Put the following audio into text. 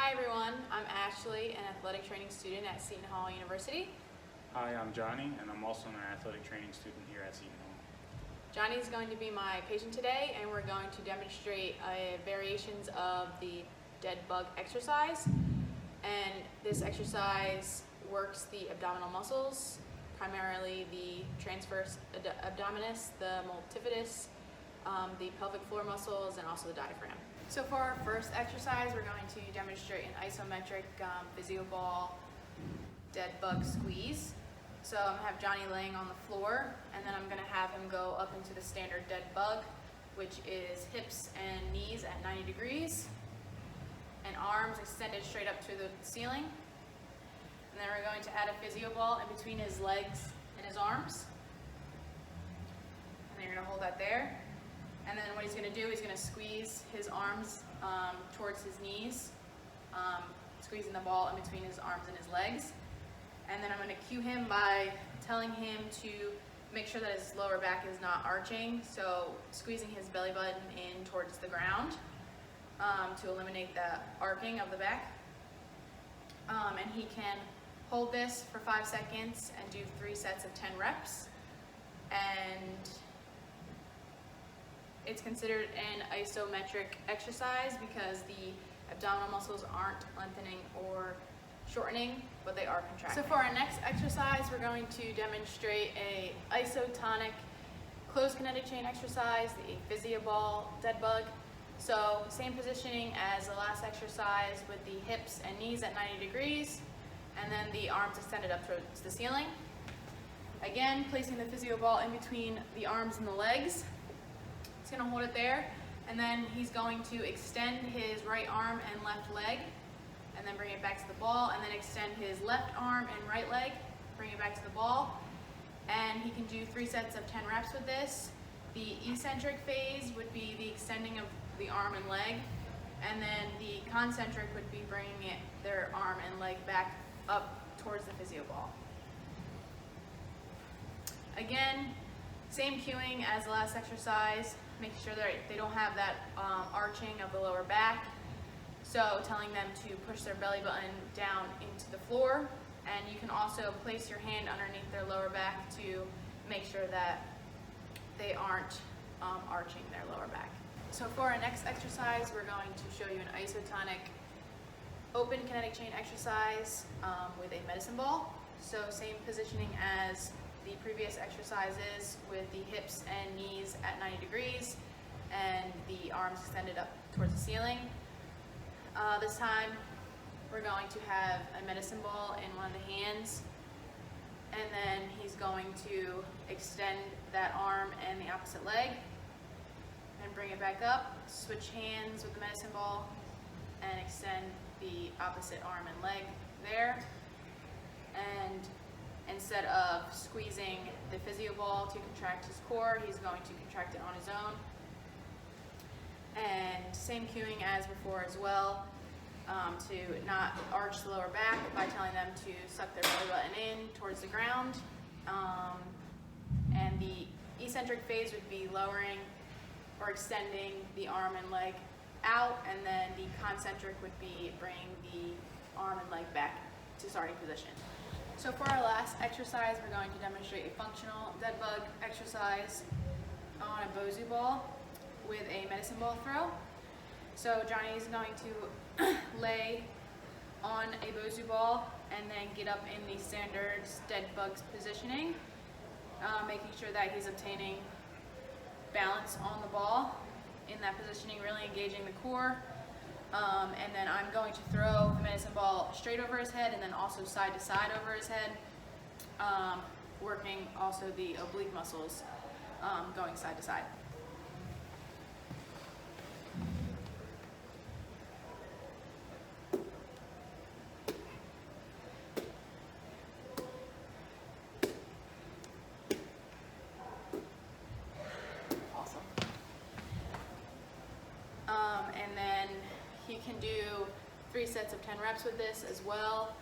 Hi everyone, I'm Ashley, an athletic training student at Seton Hall University. Hi, I'm Johnny, and I'm also an athletic training student here at Seton Hall. Johnny is going to be my patient today, and we're going to demonstrate variations of the dead bug exercise. And this exercise works the abdominal muscles, primarily the transverse abdominis, the multifidus, the pelvic floor muscles, and also the diaphragm. So for our first exercise, we're going to demonstrate an isometric physio ball dead bug squeeze. So I'm going to have Johnny laying on the floor, and then I'm going to have him go up into the standard dead bug, which is hips and knees at 90 degrees, and arms extended straight up to the ceiling. And then we're going to add a physio ball in between his legs and his arms. And then you're going to hold that there. And then what he's going to do, he's going to squeeze his arms towards his knees, squeezing the ball in between his arms and his legs. And then I'm going to cue him by telling him to make sure that his lower back is not arching, so squeezing his belly button in towards the ground to eliminate the arcing of the back. And he can hold this for 5 seconds and do 3 sets of 10 reps. And it's considered an isometric exercise because the abdominal muscles aren't lengthening or shortening, but they are contracting. So for our next exercise, we're going to demonstrate a isotonic closed kinetic chain exercise, the physio ball dead bug. So same positioning as the last exercise with the hips and knees at 90 degrees, and then the arms extended up towards the ceiling. Again, placing the physio ball in between the arms and the legs. He's going to hold it there, and then he's going to extend his right arm and left leg, and then bring it back to the ball, and then extend his left arm and right leg, bring it back to the ball. And he can do 3 sets of 10 reps with this. The eccentric phase would be the extending of the arm and leg, and then the concentric would be bringing their arm and leg back up towards the physio ball. Again, same cueing as the last exercise, making sure that they don't have that arching of the lower back. So telling them to push their belly button down into the floor, and you can also place your hand underneath their lower back to make sure that they aren't arching their lower back. So for our next exercise, we're going to show you an isotonic open kinetic chain exercise with a medicine ball. So same positioning as the previous exercises with the hips and knees at 90 degrees and the arms extended up towards the ceiling. This time we're going to have a medicine ball in one of the hands, and then he's going to extend that arm and the opposite leg and bring it back up, switch hands with the medicine ball and extend the opposite arm and leg there. And instead of squeezing the physio ball to contract his core, he's going to contract it on his own. And same cueing as before as well, to not arch the lower back by telling them to suck their belly button in towards the ground. And the eccentric phase would be lowering or extending the arm and leg out, and then the concentric would be bringing the arm and leg back to starting position. So for our last exercise, we're going to demonstrate a functional dead bug exercise on a Bosu ball with a medicine ball throw. So Johnny is going to lay on a Bosu ball and then get up in the standard dead bugs positioning, making sure that he's obtaining balance on the ball in that positioning, really engaging the core. And then I'm going to throw the medicine ball straight over his head and then also side to side over his head, working also the oblique muscles going side to side. Awesome. And then he can do 3 sets of 10 reps with this as well.